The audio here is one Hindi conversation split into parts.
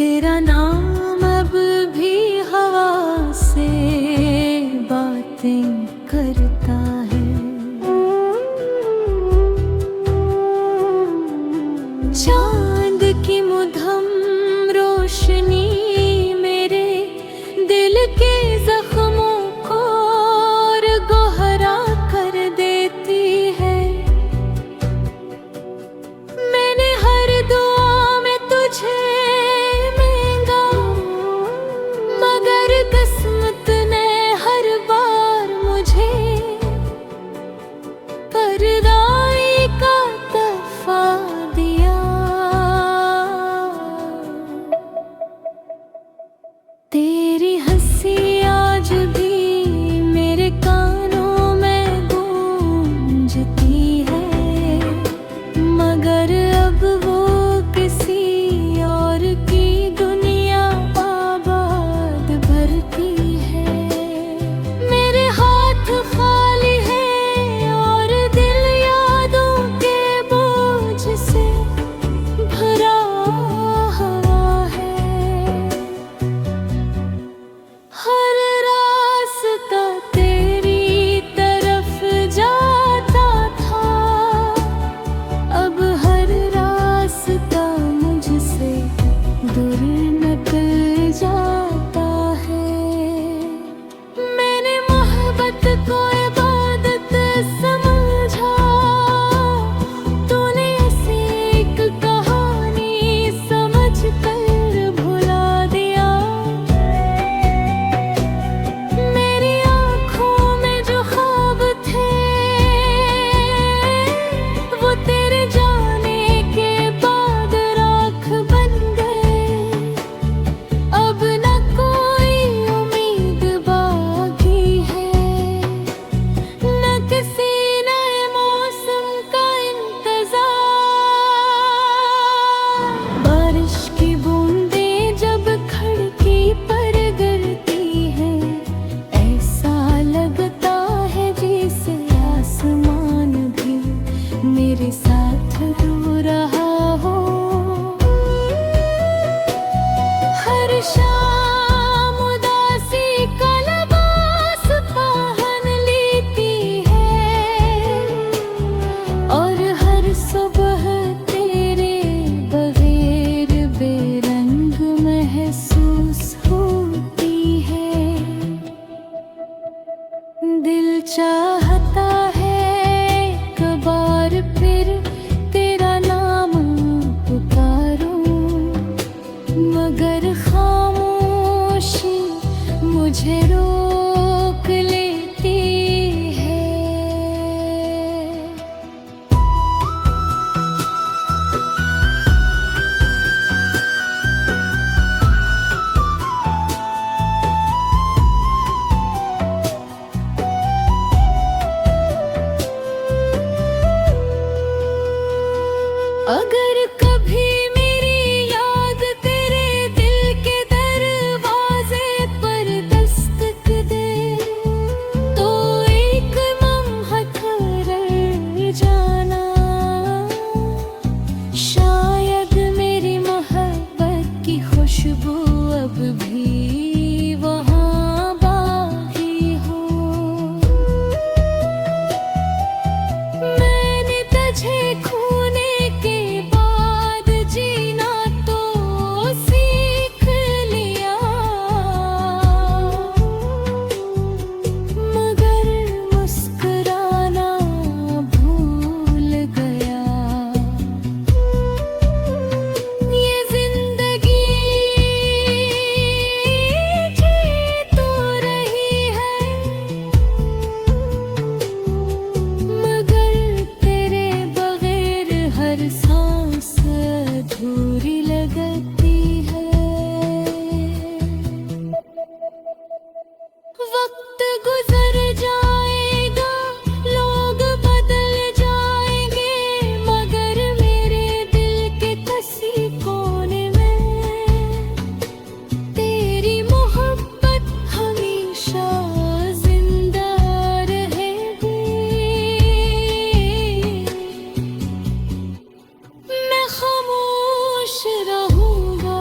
तेरा नाम अब भी हवा से बातें करता है। चांद की मुधम रोशनी मेरे दिल के जख्मों को और गहरा कर देती है। मैंने हर दुआ में तुझे मांगा, मगर किस्मत ने हर बार मुझे परदाई का तोहफा दिया। तेरी हंसी आज भी मेरे कानों में गूंजती है, मगर अब वो किसी और की दुनिया आबाद भरती है। मेरे हाथ खाली है और दिल यादों के बोझ से भरा हुआ है। हर रास्ता तेरी तरफ जाता था, अब हर रास्ता मुझसे दूर निकल जाता है। मैंने मोहब्बत को इबादत समझा, तूने इसे एक कहानी समझ कर भुला दिया। मेरी आँखों में जो ख्वाब थे वो तेरे जाने के बाद राख बन गए। अब न कोई उम्मीद बाकी है, न किसी नए मौसम का इंतजार। बारिश की बूंदें जब खिड़की पर गिरती हैं, ऐसा लगता है जैसे आसमान भी मेरे साथ रो रहा हो। हर शाम उदासी का लिबास पहन लेती है, और हर सुबह तेरे बगैर बेरंग महसूस होती है। दिल चाहता है एक बार फिर तेरा नाम पुकारूं, मगर खामोशी मुझे रोक लेती है। अगर कभी मेरी याद तेरे दिल के दरवाजे पर दस्तक दे, तो एक लम्हा ठहर जाना। शायद मेरी मोहब्बत की खुशबू अब भी वहाँ बाकी हो। मैंने तुझे खोने के बाद जीना तो सीख लिया, मगर मुस्कुराना भूल गया। ये जिंदगी जी तो रही है, मगर तेरे बगैर हर सांस अधूरी लगती है। वक्त गुजर जाएगा, लोग बदल जाएंगे, मगर मेरे दिल के किसी कोने में तेरी मोहब्बत हमेशा जिंदा रहेगी। मैं खामोश रहूंगा।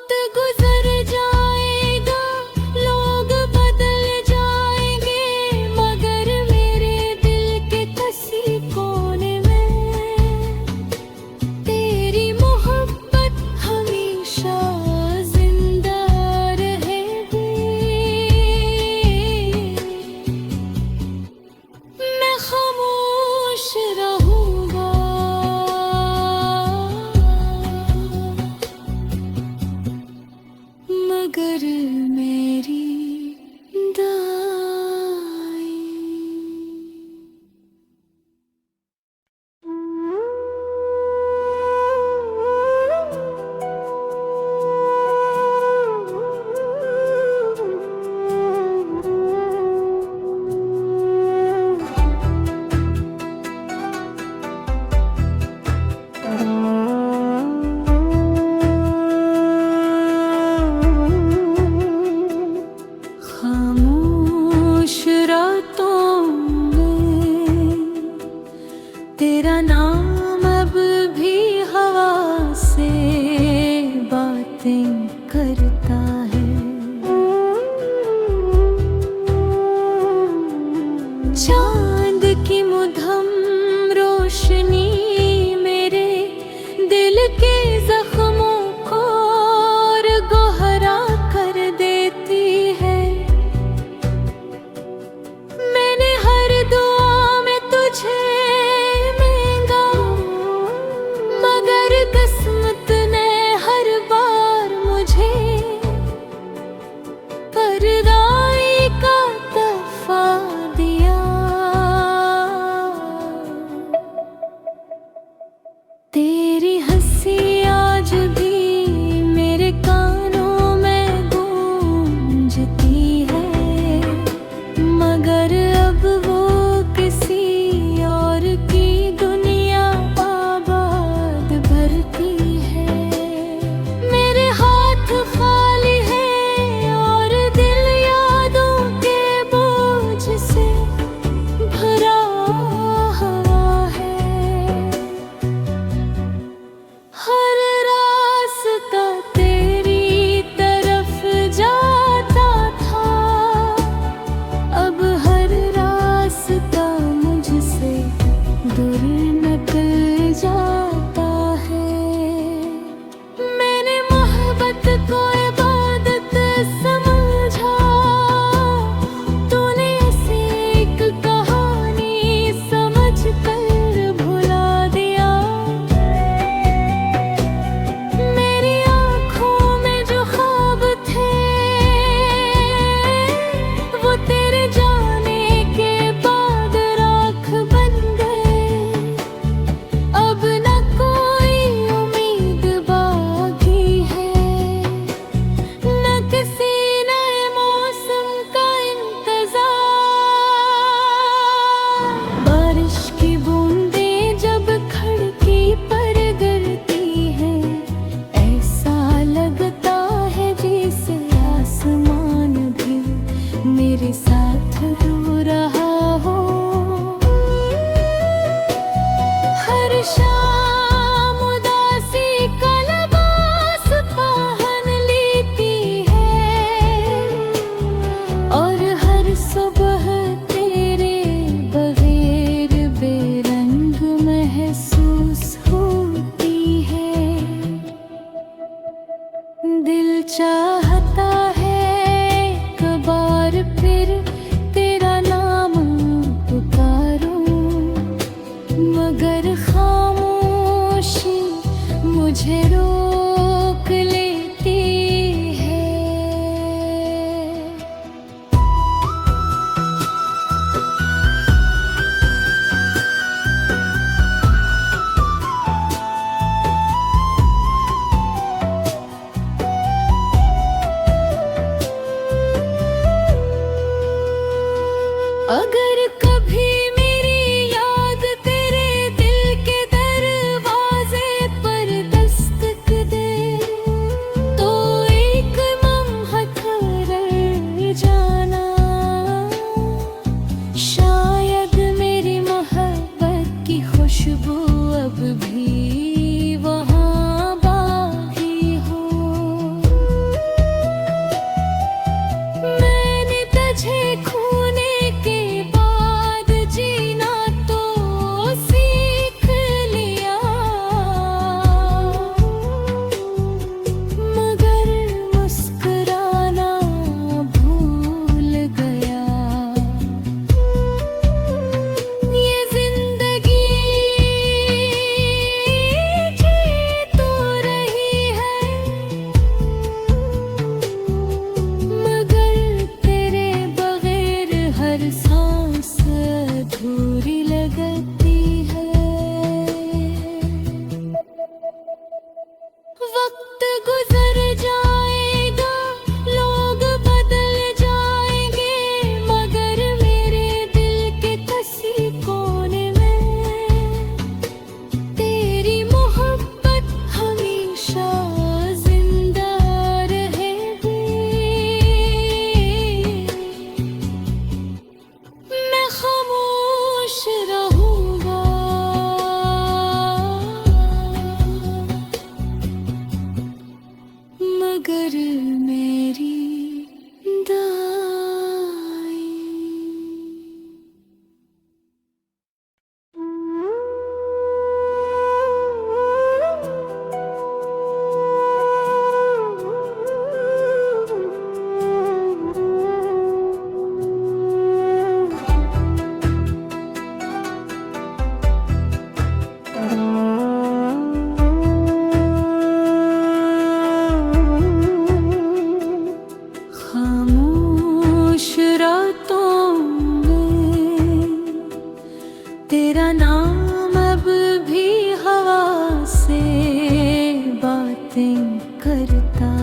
वक्त गुजर जाएगा, लोग बदल जाएंगे, मगर मेरे दिल के किसी कोने में तेरी मोहब्बत हमेशा जिंदा रहेगी। मैं खामोश रहूंगा, मगर मेरी दाई। खामोश रातों में तेरा नाम अब भी हवा से बातें करता है। चांद की मुधम रोशनी मेरे दिल के जख्मों को और गहरा कर देती है। मैंने हर दुआ में तुझे मांगा, मगर किस्मत ने हर बार मुझे परदाई का तोहफा दिया। तेरी हंसी आज भी मेरे कानों में गूंजती है, मगर अब वो किसी और की दुनिया आबाद भरती है। मेरे हाथ खाली है और दिल यादों के बोझ से भरा हुआ है। हर रास्ता तेरी तरफ जाता था, अब हर रास्ता मुझसे दूर निकल जाता है। मैंने मोहब्बत को इबादत समझा, तूने इसे एक कहानी समझ कर भुला दिया। मेरी आँखों में जो ख्वाब थे वो तेरे जाने के बाद राख बन गए। अब न कोई उम्मीद बाकी है, न किसी नए मौसम का इंतजार। बारिश की बूंदें जब खिड़की पर गिरती है, ऐसा लगता है जैसे आसमान भी मेरे साथ रो रहा हो। हर शाम उदासी का लिबास पहन लेती है, और हर सुबह तेरे बगैर बेरंग महसूस होती है। दिल चाहता है एक बार फिर तेरा नाम पुकारूं, मगर खामोशी मुझे रोक लेती है। अगर कभी मेरी याद तेरे दिल के दरवाजे पर दस्तक दे, बातें करता।